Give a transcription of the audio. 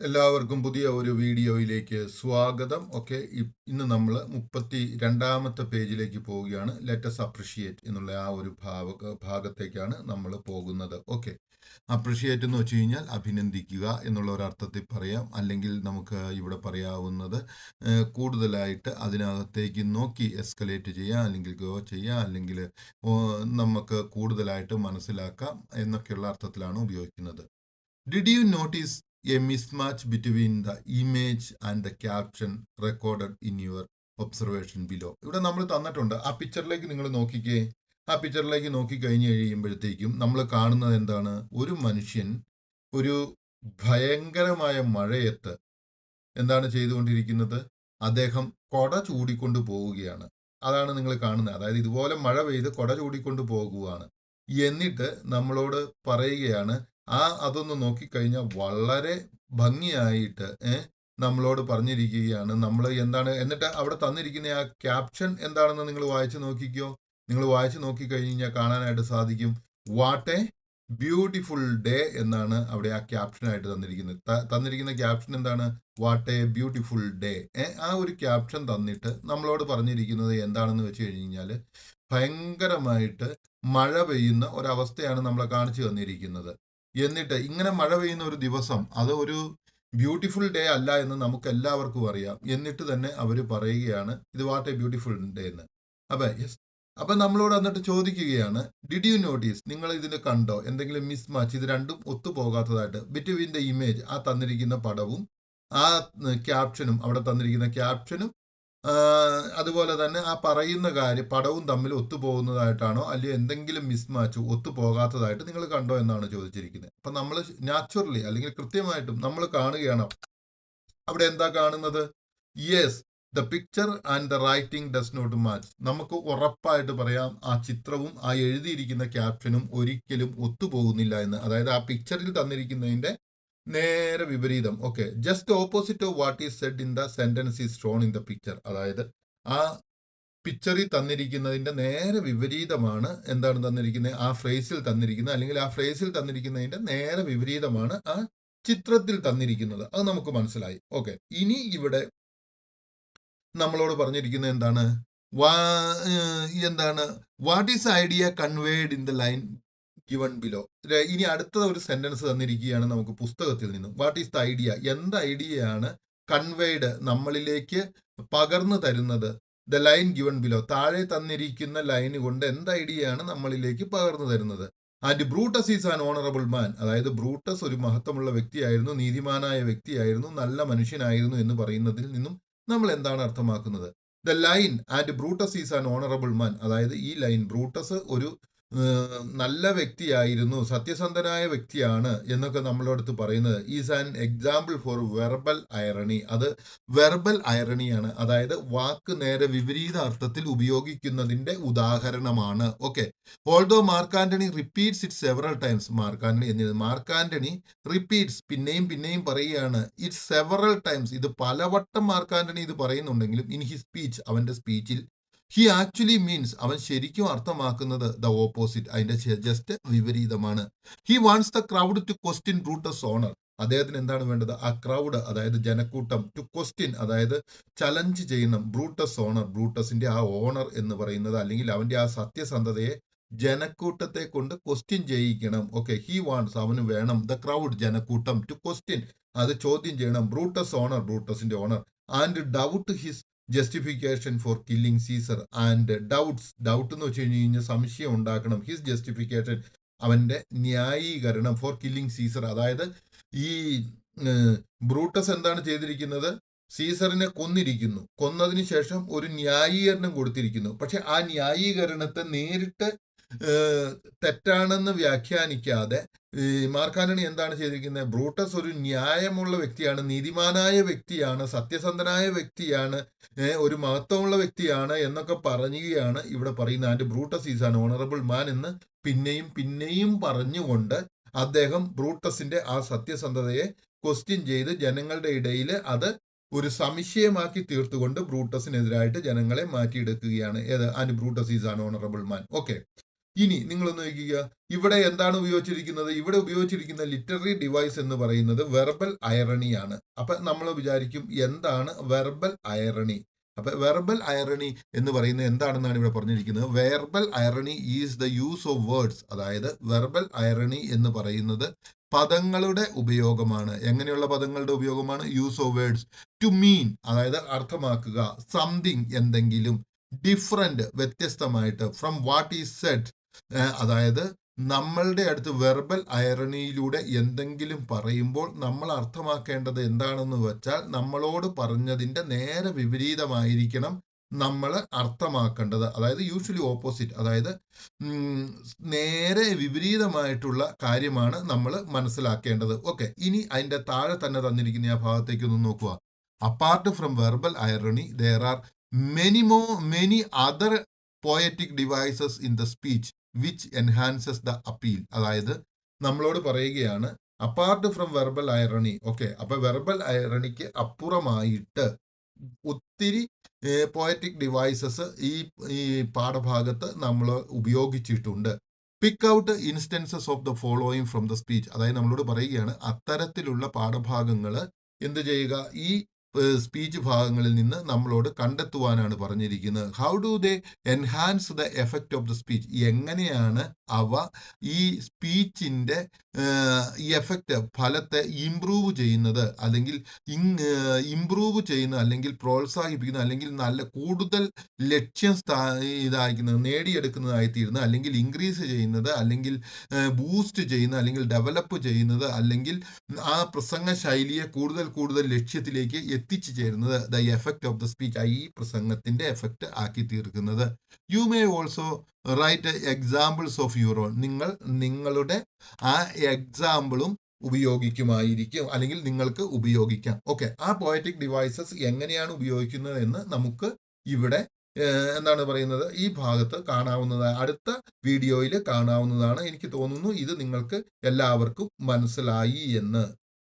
എല്ലാവർക്കും പുതിയ ഒരു വീഡിയോയിലേക്ക് സ്വാഗതം. ഓക്കെ, ഇന്ന് നമ്മൾ 32ാമത്തെ പേജിലേക്ക് പോവുകയാണ്. ലെറ്റസ് അപ്രിഷിയേറ്റ് എന്നുള്ള ആ ഒരു ഭാഗത്തേക്കാണ് നമ്മൾ പോകുന്നത്. ഓക്കെ, അപ്രിഷിയേറ്റ് എന്ന് വെച്ച് കഴിഞ്ഞാൽ അഭിനന്ദിക്കുക എന്നുള്ള ഒരു അർത്ഥത്തിൽ പറയാം. അല്ലെങ്കിൽ നമുക്ക് ഇവിടെ പറയാവുന്നത് കൂടുതലായിട്ട് അതിനകത്തേക്ക് നോക്കി എസ്കലേറ്റ് ചെയ്യാം, അല്ലെങ്കിൽ ഗോ ചെയ്യാം, അല്ലെങ്കിൽ നമുക്ക് കൂടുതലായിട്ട് മനസ്സിലാക്കാം എന്നൊക്കെയുള്ള അർത്ഥത്തിലാണ് ഉപയോഗിക്കുന്നത്. Did you notice a mismatch between the image and the caption recorded in your observation below? ഇവിടെ നമ്മൾ തന്നിട്ടുണ്ട്. ആ പിക്ചറിലേക്ക് നിങ്ങൾ നോക്കിക്കേ. ആ പിക്ചറിലേക്ക് നോക്കി കഴിഞ്ഞ് കഴിയുമ്പോഴത്തേക്കും നമ്മൾ കാണുന്നത് എന്താണ്? ഒരു മനുഷ്യൻ ഒരു ഭയങ്കരമായ മഴയത്ത് എന്താണ് ചെയ്തുകൊണ്ടിരിക്കുന്നത്? അദ്ദേഹം കൊട ചൂടിക്കൊണ്ട് പോവുകയാണ്. അതാണ് നിങ്ങൾ കാണുന്നത്. അതായത് ഇതുപോലെ മഴ പെയ്ത് കൊട ചൂടിക്കൊണ്ട് പോകുകയാണ്. എന്നിട്ട് നമ്മളോട് പറയുകയാണ്, അതൊന്ന് നോക്കിക്കഴിഞ്ഞാൽ വളരെ ഭംഗിയായിട്ട് നമ്മളോട് പറഞ്ഞിരിക്കുകയാണ്. നമ്മൾ എന്താണ്, എന്നിട്ട് അവിടെ തന്നിരിക്കുന്ന ആ ക്യാപ്ഷൻ എന്താണെന്ന് നിങ്ങൾ വായിച്ചു നോക്കിക്കോ. നിങ്ങൾ വായിച്ചു നോക്കിക്കഴിഞ്ഞാൽ കാണാനായിട്ട് സാധിക്കും. വാട്ട് എ ബ്യൂട്ടിഫുൾ ഡേ എന്നാണ് അവിടെ ആ ക്യാപ്ഷനായിട്ട് തന്നിരിക്കുന്നത്. തന്നിരിക്കുന്ന ക്യാപ്ഷൻ എന്താണ്? What A beautiful day. ആ ഒരു ക്യാപ്ഷൻ തന്നിട്ട് നമ്മളോട് പറഞ്ഞിരിക്കുന്നത് എന്താണെന്ന് വെച്ച് കഴിഞ്ഞാൽ ഭയങ്കരമായിട്ട് മഴ പെയ്യുന്ന ഒരവസ്ഥയാണ് നമ്മളെ കാണിച്ചു തന്നിരിക്കുന്നത്. എന്നിട്ട് ഇങ്ങനെ മഴ പെയ്യുന്ന ഒരു ദിവസം അത് ഒരു ബ്യൂട്ടിഫുൾ ഡേ അല്ല എന്ന് നമുക്ക് എല്ലാവർക്കും അറിയാം. എന്നിട്ട് തന്നെ അവർ പറയുകയാണ് ഇത് വാട്ട് എ ബ്യൂട്ടിഫുൾ ഡേ എന്ന്. അപ്പൊ നമ്മളോട് എന്നിട്ട് ചോദിക്കുകയാണ്, ഡിഡ് യു നോട്ടീസ്, നിങ്ങൾ ഇതിന് കണ്ടോ എന്തെങ്കിലും മിസ് മാച്ച്, ഇത് രണ്ടും ഒത്തുപോകാത്തതായിട്ട്, ബിറ്റ്വീൻ ദ ഇമേജ്, ആ തന്നിരിക്കുന്ന പടവും ആ ക്യാപ്ഷനും, അവിടെ തന്നിരിക്കുന്ന ക്യാപ്ഷനും അതുപോലെ തന്നെ ആ പറയുന്ന കാര്യം പടവും തമ്മിൽ ഒത്തുപോകുന്നതായിട്ടാണോ അല്ലെങ്കിൽ എന്തെങ്കിലും മിസ്മാച്ച് ഒത്തുപോകാത്തതായിട്ട് നിങ്ങൾ കണ്ടോ എന്നാണ് ചോദിച്ചിരിക്കുന്നത്. അപ്പൊ നമ്മൾ നാച്ചുറലി അല്ലെങ്കിൽ കൃത്യമായിട്ടും നമ്മൾ കാണുകയാണ് അവിടെ എന്താ കാണുന്നത്? Yes, the picture and the writing does not match. നമുക്ക് ഉറപ്പായിട്ട് പറയാം ആ ചിത്രവും ആ എഴുതിയിരിക്കുന്ന ക്യാപ്ഷനും ഒരിക്കലും ഒത്തുപോകുന്നില്ല എന്ന്. അതായത് ആ പിക്ചറിൽ തന്നിരിക്കുന്നതിന്റെ നേരെ വിപരീതം. Okay, just opposite of what is said in the sentence is shown in the picture. അതായത് ആ പിക്ചറിൽ തന്നിരിക്കുന്നതിന്റെ നേരെ വിപരീതമാണ് എന്താണ് തന്നിരിക്കുന്നത്, ആ ഫ്രേസിൽ തന്നിരിക്കുന്നത്, അല്ലെങ്കിൽ ആ ഫ്രേസിൽ തന്നിരിക്കുന്നതിന്റെ നേരെ വിപരീതമാണ് ആ ചിത്രത്തിൽ തന്നിരിക്കുന്നത്. അത് നമുക്ക് മനസ്സിലായി. ഓക്കെ, ഇനി ഇവിടെ നമ്മളോട് പറഞ്ഞിരിക്കുന്നത് എന്താണ്? What is idea conveyed in the line given below. ഇനി അടുത്ത ഒരു സെന്റൻസ് തന്നിരിക്കുകയാണ് നമുക്ക് പുസ്തകത്തിൽ നിന്നും. വാട്ട് ഈസ് ദ ഐഡിയ, എന്ത് ഐഡിയയാണ് കൺവേഡ് നമ്മളിലേക്ക് പകർന്നു തരുന്നത്? ദ ലൈൻ ഗിവൺ ബിലോ, താഴെ തന്നിരിക്കുന്ന ലൈൻ കൊണ്ട് എന്ത് ഐഡിയയാണ് നമ്മളിലേക്ക് പകർന്നു തരുന്നത്? And Brutus is an honourable മാൻ, അതായത് ബ്രൂട്ടസ് ഒരു മഹത്വമുള്ള വ്യക്തിയായിരുന്നു, നീതിമാനായ വ്യക്തിയായിരുന്നു, നല്ല മനുഷ്യനായിരുന്നു എന്ന് പറയുന്നതിൽ നിന്നും നമ്മൾ എന്താണ് അർത്ഥമാക്കുന്നത്? The line and Brutus is an honourable മാൻ, അതായത് ഈ ലൈൻ ബ്രൂട്ടസ് ഒരു നല്ല വ്യക്തിയായിരുന്നു, സത്യസന്ധനായ വ്യക്തിയാണ് എന്നൊക്കെ നമ്മളടുത്ത് പറയുന്നത് is an example for verbal irony. അത് വെർബൽ ഐറണിയാണ്, അതായത് വാക്ക് നേരെ വിപരീത അർത്ഥത്തിൽ ഉപയോഗിക്കുന്നതിന്റെ ഉദാഹരണമാണ്. Okay, although mark Antony repeats it several times, mark Antony repeats, പിന്നെയും പിന്നെയും പറയുകയാണ്, ഇറ്റ് സെവറൽ ടൈംസ്, ഇത് പലവട്ടം മാർക്ക് ആന്റണി ഇത് പറയുന്നുണ്ടെങ്കിലും ഇൻ ഹിസ് സ്പീച്ച്, അവന്റെ സ്പീച്ചിൽ ഹി ആക്ച്വലി മീൻസ്, അവൻ ശരിക്കും അർത്ഥമാക്കുന്നത് ദ ഓപ്പോസിറ്റ്, അതിന്റെ ജസ്റ്റ് വിപരീതമാണ്. He wants the crowd to question Brutus honour, അദ്ദേഹത്തിന് എന്താണ് വേണ്ടത്? ആ ക്രൗഡ്, അതായത് ജനക്കൂട്ടം, ടു ക്വസ്റ്റ്യൻ, അതായത് ചലഞ്ച് ചെയ്യണം ബ്രൂട്ടസ് ഓണർ, ബ്രൂട്ടസിന്റെ ആ ഓണർ എന്ന് പറയുന്നത്, അല്ലെങ്കിൽ അവന്റെ ആ സത്യസന്ധതയെ ജനക്കൂട്ടത്തെ കൊണ്ട് ക്വസ്റ്റ്യൻ ചെയ്യിക്കണം. ഓക്കെ, ഹി വാണ്ട്സ്, അവന് വേണം, ദ ക്രൗഡ്, ജനക്കൂട്ടം, ടു ക്വസ്റ്റ്യൻ, അത് ചോദ്യം ചെയ്യണം, ബ്രൂട്ടസ് ഓണർ, ബ്രൂട്ടസിന്റെ honour, and doubt his justification for killing Caesar. And doubt എന്ന് വെച്ച് കഴിഞ്ഞാൽ സംശയം ഉണ്ടാക്കണം. ഹിസ് ജസ്റ്റിഫിക്കേഷൻ, അവന്റെ ന്യായീകരണം, ഫോർ കില്ലിംഗ് സീസർ, അതായത് ഈ ബ്രൂട്ടസ് എന്താണ് ചെയ്തിരിക്കുന്നത്? സീസറിനെ കൊന്നിരിക്കുന്നു, കൊന്നതിന് ശേഷം ഒരു ന്യായീകരണം കൊടുത്തിരിക്കുന്നു. പക്ഷെ ആ ന്യായീകരണത്തെ നേരിട്ട് തെറ്റാണെന്ന് വ്യാഖ്യാനിക്കാതെ മാർക്ക് ആന്റണി എന്താണ് ചെയ്തിരിക്കുന്നത്? ബ്രൂട്ടസ് ഒരു ന്യായമുള്ള വ്യക്തിയാണ്, നീതിമാനായ വ്യക്തിയാണ്, സത്യസന്ധനായ വ്യക്തിയാണ്, ഒരു മഹത്വമുള്ള വ്യക്തിയാണ് എന്നൊക്കെ പറയുകയാണ് ഇവിടെ പറയുന്നത്. And Brutus is an honourable മാൻ എന്ന് പിന്നെയും പിന്നെയും പറഞ്ഞുകൊണ്ട് അദ്ദേഹം ബ്രൂട്ടസിന്റെ ആ സത്യസന്ധതയെ ക്വസ്റ്റ്യൻ ചെയ്ത് ജനങ്ങളുടെ ഇടയിൽ അത് ഒരു സംശയമാക്കി തീർത്തുകൊണ്ട് ബ്രൂട്ടസിനെതിരായിട്ട് ജനങ്ങളെ മാറ്റിയെടുക്കുകയാണ്. ഏത്? And Brutus is an honourable man. Okay, ഇനി നിങ്ങളൊന്ന് നോക്കുക, ഇവിടെ എന്താണ് ഉപയോഗിച്ചിരിക്കുന്നത്? ഇവിടെ ഉപയോഗിച്ചിരിക്കുന്ന ലിറ്റററി ഡിവൈസ് എന്ന് പറയുന്നത് വെർബൽ ഐറണിയാണ്. അപ്പൊ നമ്മൾ വിചാരിക്കും എന്താണ് വെർബൽ ഐറണി? അപ്പൊ വെർബൽ ഐറണി എന്ന് പറയുന്നത് എന്താണെന്നാണ് ഇവിടെ പറഞ്ഞിരിക്കുന്നത്. Verbal irony is the use of words. അതായത് വെർബൽ ഐറണി എന്ന് പറയുന്നത് പദങ്ങളുടെ ഉപയോഗമാണ്. എങ്ങനെയുള്ള പദങ്ങളുടെ ഉപയോഗമാണ്? യൂസ് ഓഫ് വേർഡ്സ് ടു മീൻ, അതായത് അർത്ഥമാക്കുക, സംതിങ് എന്തെങ്കിലും, ഡിഫറെന്റ് വ്യത്യസ്തമായിട്ട്, ഫ്രം വാട്ട് ഈസ് സെഡ്. അതായത് നമ്മളുടെ അടുത്ത് വെർബൽ ഐറണിയിലൂടെ എന്തെങ്കിലും പറയുമ്പോൾ നമ്മൾ അർത്ഥമാക്കേണ്ടത് എന്താണെന്ന് വെച്ചാൽ നമ്മളോട് പറഞ്ഞതിന്റെ നേരെ വിപരീതമായിരിക്കണം നമ്മൾ അർത്ഥമാക്കേണ്ടത്. അതായത് യൂഷ്വലി ഓപ്പോസിറ്റ്, അതായത് നേരെ വിപരീതമായിട്ടുള്ള കാര്യമാണ് നമ്മൾ മനസ്സിലാക്കേണ്ടത്. ഓക്കെ, ഇനി അതിന്റെ താഴെ തന്നെ തന്നിരിക്കുന്ന ആ ഭാഗത്തേക്ക് ഒന്ന് നോക്കുക. Apart from verbal irony there are many other poetic devices in the speech which enhances the appeal. അതായത് നമ്മളോട് പറയുകയാണ് apart from verbal irony. Okay, അപ്പൊ വെർബൽ ഐറണിക്ക് അപ്പുറമായിട്ട് ഒത്തിരി പോയറ്റിക് ഡിവൈസസ് ഈ പാഠഭാഗത്ത് നമ്മൾ ഉപയോഗിച്ചിട്ടുണ്ട്. Pick out instances of the following from the speech. അതായത് നമ്മളോട് പറയുകയാണ് അത്തരത്തിലുള്ള പാഠഭാഗങ്ങൾ എന്ത് ചെയ്യുക, ഈ സ്പീച്ച് ഭാഗങ്ങളിൽ നിന്ന് നമ്മളോട് കണ്ടെത്തുവാനാണ് പറഞ്ഞിരിക്കുന്നത്. How do they enhance the effect of the speech? എങ്ങനെയാണ് അവ ഈ സ്പീച്ചിന്റെ ഈ എഫക്റ്റ്, ഫലത്തെ ഇംപ്രൂവ് ചെയ്യുന്നത്, അല്ലെങ്കിൽ ഇംപ്രൂവ് ചെയ്യുന്ന, അല്ലെങ്കിൽ പ്രോത്സാഹിപ്പിക്കുന്ന, അല്ലെങ്കിൽ നല്ല കൂടുതൽ ലക്ഷ്യം ഇതാക്കുന്നത്, നേടിയെടുക്കുന്നതായി തീരുന്നത്, അല്ലെങ്കിൽ ഇൻക്രീസ് ചെയ്യുന്നത്, അല്ലെങ്കിൽ ബൂസ്റ്റ് ചെയ്യുന്ന, അല്ലെങ്കിൽ ഡെവലപ്പ് ചെയ്യുന്നത്, അല്ലെങ്കിൽ ആ പ്രസംഗ ശൈലിയെ കൂടുതൽ ലക്ഷ്യത്തിലേക്ക് എത്തിച്ചു ചേരുന്നത്, the effect of the speech, ഈ പ്രസംഗത്തിന്റെ എഫക്റ്റ് ആക്കി തീർക്കുന്നത്. You may also write examples of your own. നിങ്ങൾ നിങ്ങളുടെ ആ എക്സാമ്പിളും ഉപയോഗിക്കുമായിരിക്കും, അല്ലെങ്കിൽ നിങ്ങൾക്ക് ഉപയോഗിക്കാം. ഓക്കെ, ആ പോയറ്റിക് ഡിവൈസസ് എങ്ങനെയാണ് ഉപയോഗിക്കുന്നത് എന്ന് നമുക്ക് ഇവിടെ എന്താണ് പറയുന്നത്, ഈ ഭാഗത്ത് കാണാവുന്നതാണ്. അടുത്ത വീഡിയോയിൽ കാണാവുന്നതാണ്. എനിക്ക് തോന്നുന്നു ഇത് നിങ്ങൾക്ക് എല്ലാവർക്കും മനസ്സിലായി എന്ന്.